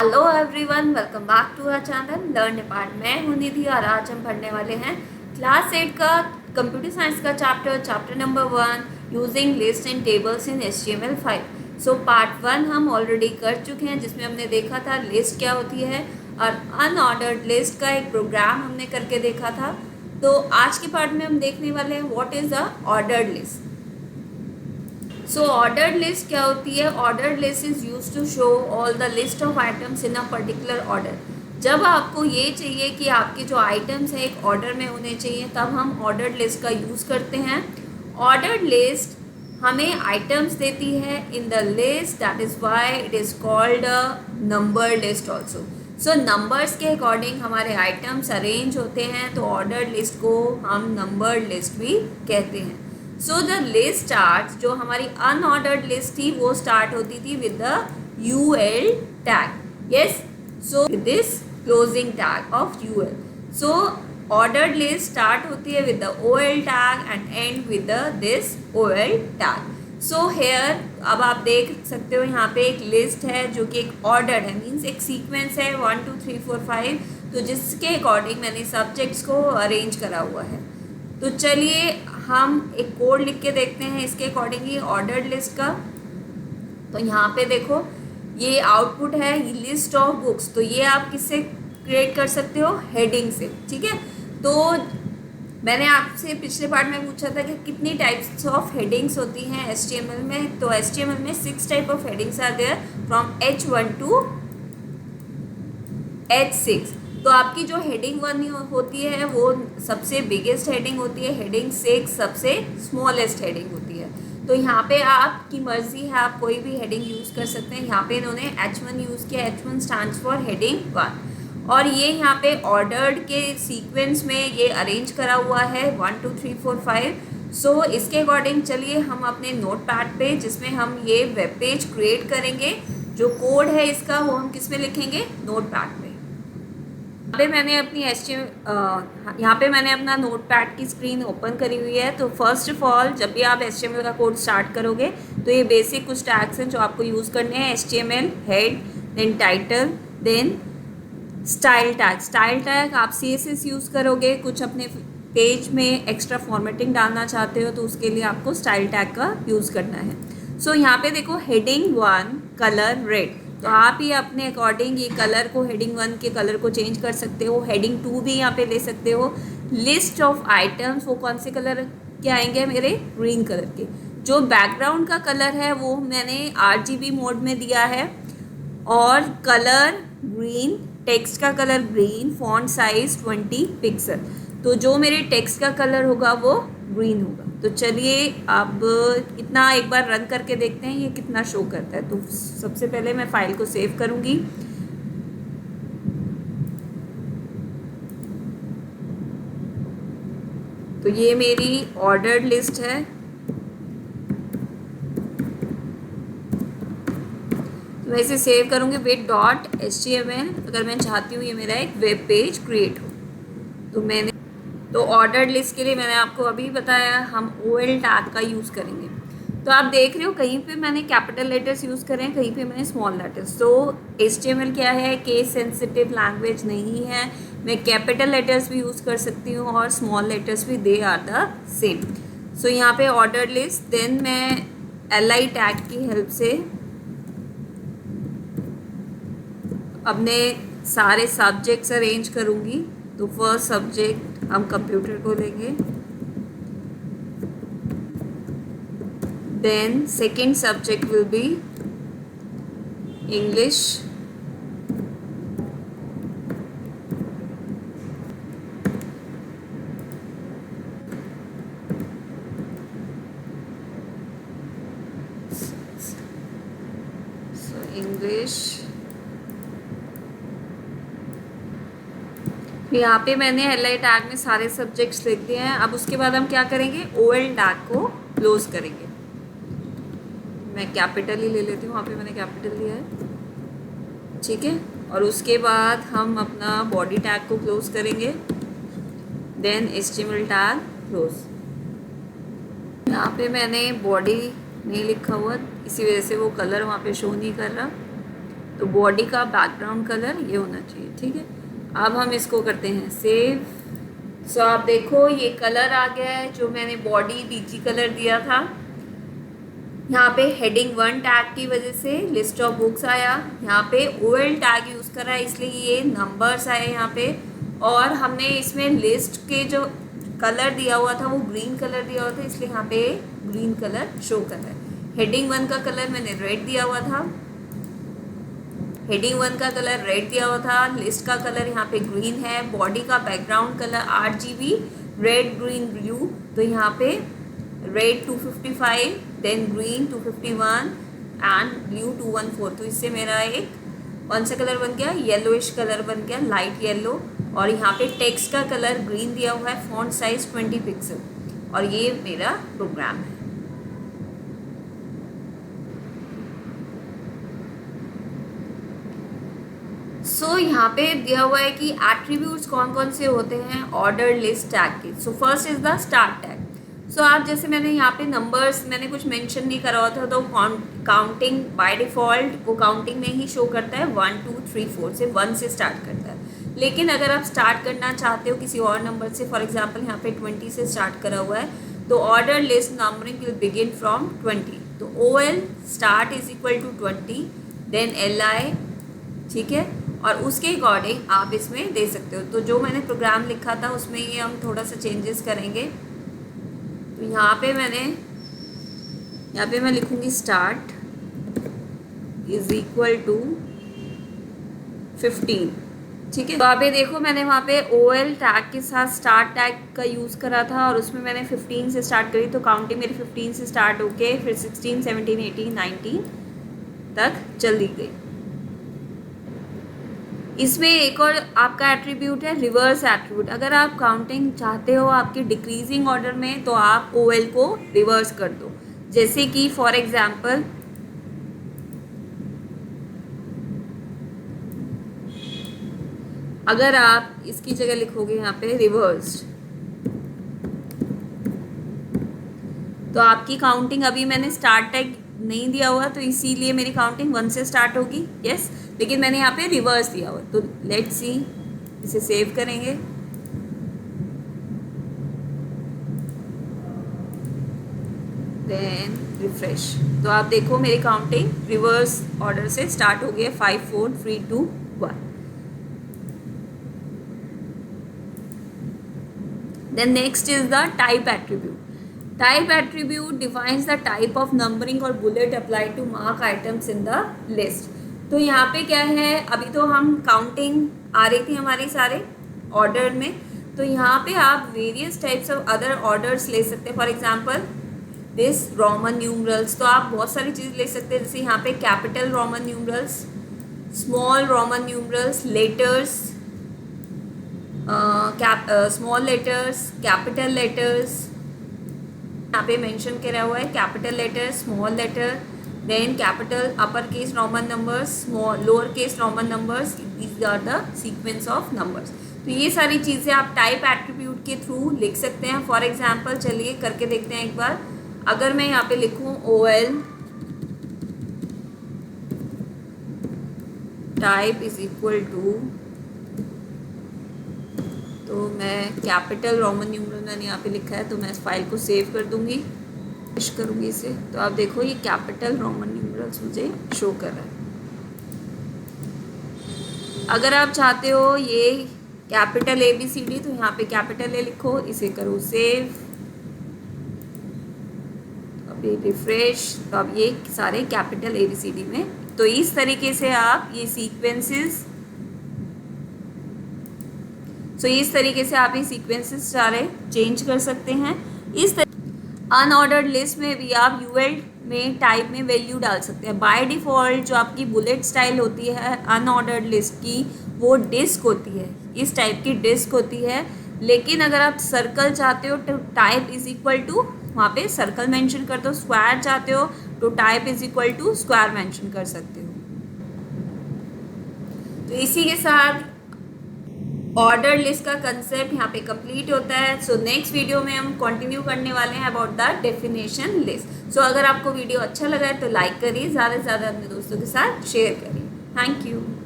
Hello everyone, welcome back to our channel learn part. मैं हूं निधि और आज हम पढ़ने वाले हैं क्लास 8 का कंप्यूटर साइंस का chapter number 1 using list and tables in HTML5। So part 1 हम ऑलरेडी कर चुके हैं, जिसमें हमने देखा था लिस्ट क्या होती है और अनऑर्डर्ड लिस्ट का एक प्रोग्राम हमने करके देखा था। तो आज के पार्ट में हम देखने वाले हैं what is a ordered list. So ordered list क्या होती है? Ordered list is use to show all the list of items in a particular order. जब आपको ये चाहिए कि आपके जो आइटम्स हैं एक ऑर्डर में होने चाहिए, तब हम ऑर्डर्ड लिस्ट का यूज़ करते हैं। ऑर्डर्ड लिस्ट हमें आइटम्स देती है इन the list, that is why it is called a number list also. So numbers के अकॉर्डिंग हमारे आइटम्स अरेंज होते हैं, तो ऑर्डर्ड लिस्ट को हम नंबर लिस्ट भी कहते हैं। सो द लिस्ट स्टार्ट, जो हमारी अनऑर्डर्ड लिस्ट थी वो स्टार्ट होती थी with the UL tag. Yes, so this closing tag of UL। So ordered list start होती है with the OL tag and and with this OL tag. So here अब आप देख सकते हो यहाँ पे एक लिस्ट है जो कि एक ऑर्डर है, मीन्स एक सीक्वेंस है 1 2 3 4 5, तो जिसके अकॉर्डिंग मैंने सब्जेक्ट्स को अरेंज करा हुआ है। तो चलिए हम एक कोड लिख के देखते हैं इसके अकॉर्डिंग ही ऑर्डर्ड लिस्ट का। तो यहाँ पे देखो ये आउटपुट है लिस्ट ऑफ बुक्स, तो ये आप किससे क्रिएट कर सकते हो? हेडिंग से, ठीक है। तो मैंने आपसे पिछले पार्ट में पूछा था कि कितनी टाइप्स ऑफ हेडिंग्स होती हैं HTML में। तो HTML में 6 type of headings are there from H1 to H6। तो आपकी जो हेडिंग 1 होती है वो सबसे बिगेस्ट हेडिंग होती है, हेडिंग 6 सबसे स्मॉलेस्ट हेडिंग होती है। तो यहाँ पे आपकी मर्जी है, आप कोई भी हेडिंग यूज़ कर सकते हैं। यहाँ पे इन्होंने H1 यूज़ किया, H1 स्टैंड्स फॉर हेडिंग 1, और ये यहाँ पे ऑर्डर्ड के सीक्वेंस में ये अरेंज करा हुआ है 1 2 3 4 5। सो इसके अकॉर्डिंग चलिए हम अपने नोट पैड पे, जिसमें हम ये वेब पेज क्रिएट करेंगे, जो कोड है इसका वो हम किस में लिखेंगे? नोट पैड पे। यहाँ पे मैंने अपना नोट पैड की स्क्रीन ओपन करी हुई है। तो फर्स्ट ऑफ ऑल जब भी आप HTML का कोड स्टार्ट करोगे तो ये बेसिक कुछ टैग्स हैं जो आपको यूज़ करने हैं। HTML head, then title, then style tag. Style tag आप CSS यूज़ करोगे, कुछ अपने पेज में एक्स्ट्रा फॉर्मेटिंग डालना चाहते हो तो उसके लिए आपको स्टाइल टैग का यूज़ करना है। सो यहाँ पे देखो हेडिंग 1 कलर रेड, तो आप ही अपने अकॉर्डिंग ये कलर को, हेडिंग 1 के कलर को चेंज कर सकते हो। हेडिंग 2 भी यहाँ पे ले सकते हो। लिस्ट ऑफ आइटम्स, वो कौन से कलर के आएंगे? मेरे ग्रीन कलर के। जो बैकग्राउंड का कलर है वो मैंने RGB मोड में दिया है, और कलर ग्रीन, टेक्स्ट का colour green, font size 20 pixel. तो जो मेरे टेक्स्ट का कलर होगा वो ग्रीन होगा। तो चलिए अब इतना एक बार रन करके देखते हैं ये कितना शो करता है। तो सबसे पहले मैं फाइल को सेव करूँगी। तो ये मेरी ऑर्डर्ड लिस्ट है। तो मैं इसे सेव करूँगी विद .html। अगर मैं चाहती हूँ ये मेरा एक वेब पेज क्रिएट हो, तो ऑर्डर्ड लिस्ट के लिए मैंने आपको अभी बताया हम OL टैग का यूज़ करेंगे। तो आप देख रहे हो कहीं पे मैंने कैपिटल लेटर्स यूज़ करे हैं, कहीं पे मैंने स्मॉल लेटर्स। तो HTML क्या है? केस सेंसिटिव लैंग्वेज नहीं है, मैं कैपिटल लेटर्स भी यूज़ कर सकती हूँ और स्मॉल लेटर्स भी, दे आर द सेम। सो यहाँ पे ऑर्डर्ड लिस्ट, देन मैं LI टैग की हेल्प से अपने सारे सब्जेक्ट्स अरेंज करूँगी। तो फर्स्ट सब्जेक्ट हम कंप्यूटर को लेंगे, then second subject will be English, so English. यहाँ पे मैंने LI टैग में सारे सब्जेक्ट्स लिख दिए हैं। अब उसके बाद हम क्या करेंगे? OL टैग को क्लोज करेंगे। मैं कैपिटल ही ले लेती हूँ, वहाँ पे मैंने कैपिटल लिया है, ठीक है। और उसके बाद हम अपना बॉडी टैग को क्लोज करेंगे, देन HTML टैग क्लोज। यहाँ पे मैंने बॉडी नहीं लिखा हुआ, इसी वजह से वो कलर वहाँ पे शो नहीं कर रहा। तो बॉडी का बैकग्राउंड कलर ये होना चाहिए, ठीक है। अब हम इसको करते हैं सेव। सो आप देखो ये कलर आ गया है जो मैंने बॉडी बीजी कलर दिया था। यहाँ पे हेडिंग 1 टैग की वजह से लिस्ट ऑफ बुक्स आया, यहाँ पे OL टैग यूज़ करा इसलिए ये नंबर्स आए यहाँ पे। और हमने इसमें लिस्ट के जो कलर दिया हुआ था वो ग्रीन कलर दिया हुआ था, इसलिए यहाँ पे ग्रीन कलर शो कर रहा है। हेडिंग 1 का कलर मैंने रेड दिया हुआ था, हेडिंग 1 का कलर रेड दिया हुआ था, लिस्ट का कलर यहाँ पे ग्रीन है, बॉडी का background colour RGB red green blue, तो यहाँ पे red 255, then green 251 and blue 214। तो इससे मेरा एक कौन सा कलर बन गया, येलोइश कलर बन गया, लाइट येलो। और यहाँ पे टेक्स्ट का कलर ग्रीन दिया हुआ है, फॉन्ट साइज 20 पिक्सल, और ये मेरा प्रोग्राम है। सो यहाँ पे दिया हुआ है कि एट्रीब्यूट्स कौन कौन से होते हैं ऑर्डर लिस्ट टैग के। So first is the start tag. So आप जैसे मैंने यहाँ पे नंबर्स मैंने कुछ मेंशन नहीं करा हुआ था, तो काउंटिंग बाय डिफ़ॉल्ट वो काउंटिंग में ही शो करता है, 1 2 3 4 से 1 से स्टार्ट करता है। लेकिन अगर आप स्टार्ट करना चाहते हो किसी और नंबर से, फॉर एग्जांपल यहाँ पे 20 से स्टार्ट करा हुआ है, तो order list numbering will begin from 20। तो OL start is equal to 20, then LI, ठीक है। और उसके अकॉर्डिंग आप इसमें दे सकते हो। तो जो मैंने प्रोग्राम लिखा था उसमें ये हम थोड़ा सा चेंजेस करेंगे। तो यहाँ पे मैं लिखूँगी स्टार्ट इज इक्वल टू 15, ठीक है। तो आप ये देखो मैंने वहाँ पे OL टैग के साथ स्टार्ट टैग का यूज़ करा था और उसमें मैंने 15 से स्टार्ट करी, तो काउंटिंग मेरी 15 से स्टार्ट होके फिर 16 17 18 19 तक चली गई। इसमें एक और आपका एट्रीब्यूट है रिवर्स एट्रीब्यूट। अगर आप काउंटिंग चाहते हो आपकी डिक्रीजिंग ऑर्डर में, तो आप OL को रिवर्स कर दो। जैसे कि फॉर एग्जांपल अगर आप इसकी जगह लिखोगे यहाँ पे रिवर्स्ड, तो आपकी काउंटिंग, अभी मैंने स्टार्ट टैग नहीं दिया हुआ तो इसीलिए मेरी काउंटिंग 1 से स्टार्ट होगी, यस। लेकिन मैंने यहाँ पे रिवर्स दिया हुआ, तो लेट्स सी, इसे सेव करेंगे। देन रिफ्रेश, तो आप देखो मेरी काउंटिंग रिवर्स ऑर्डर से स्टार्ट हो गई है, 5 4 3 2 1। Then next is the type attribute. Type attribute defines the type of numbering और bullet apply to mark items in the list. तो यहाँ पे क्या है, अभी तो हम काउंटिंग आ रही थी हमारी सारे ऑर्डर में, तो यहाँ पे आप various types of other orders ले सकते हैं। For example this Roman numerals, तो आप बहुत सारी चीज़ ले सकते हैं, जैसे यहाँ पे capital Roman numerals, small Roman numerals, letters, small letters, capital letters, यहाँ पे मेंशन करा हुआ है capital letter, small letter, then capital upper case Roman numbers, small lower case Roman numbers, these are the sequence of numbers. तो ये सारी चीज़ें आप टाइप एट्रीब्यूट के थ्रू लिख सकते हैं। फॉर एग्जांपल चलिए करके देखते हैं एक बार। अगर मैं यहाँ पे लिखूँ OL type is equal to, तो मैं कैपिटल रोमन न्यूमरल मैंने यहाँ पे लिखा है, तो मैं इस फाइल को सेव कर दूँगी, फिश करूँगी इसे। तो आप देखो ये कैपिटल रोमन न्यूमरल्स मुझे शो कर रहा है। अगर आप चाहते हो ये कैपिटल ABCD, तो यहाँ पे कैपिटल A लिखो, इसे करो सेव, अभी रिफ्रेश, तो अब ये सारे कैपिटल ABCD में। तो इस तरीके से आप ये सीक्वेंसेस, इस तरीके से आप ये सीक्वेंसेस सारे चेंज कर सकते हैं। इस अनऑर्डर्ड लिस्ट में भी आप UL में टाइप में वैल्यू डाल सकते हैं। बाय डिफ़ॉल्ट जो आपकी बुलेट स्टाइल होती है अनऑर्डर्ड लिस्ट की, वो डिस्क होती है, इस टाइप की डिस्क होती है। लेकिन अगर आप सर्कल चाहते हो तो टाइप इज इक्वल टू वहाँ पे सर्कल मेंशन कर दो, स्क्वायर चाहते हो तो type is equal to square mention कर सकते हो। तो इसी के साथ ऑर्डर लिस्ट का कंसेप्ट यहाँ पे कंप्लीट होता है। सो नेक्स्ट वीडियो में हम कंटिन्यू करने वाले हैं अबाउट द डेफिनेशन लिस्ट। सो अगर आपको वीडियो अच्छा लगा है तो लाइक करिए, ज़्यादा से ज़्यादा अपने दोस्तों के साथ शेयर करिए। Thank you.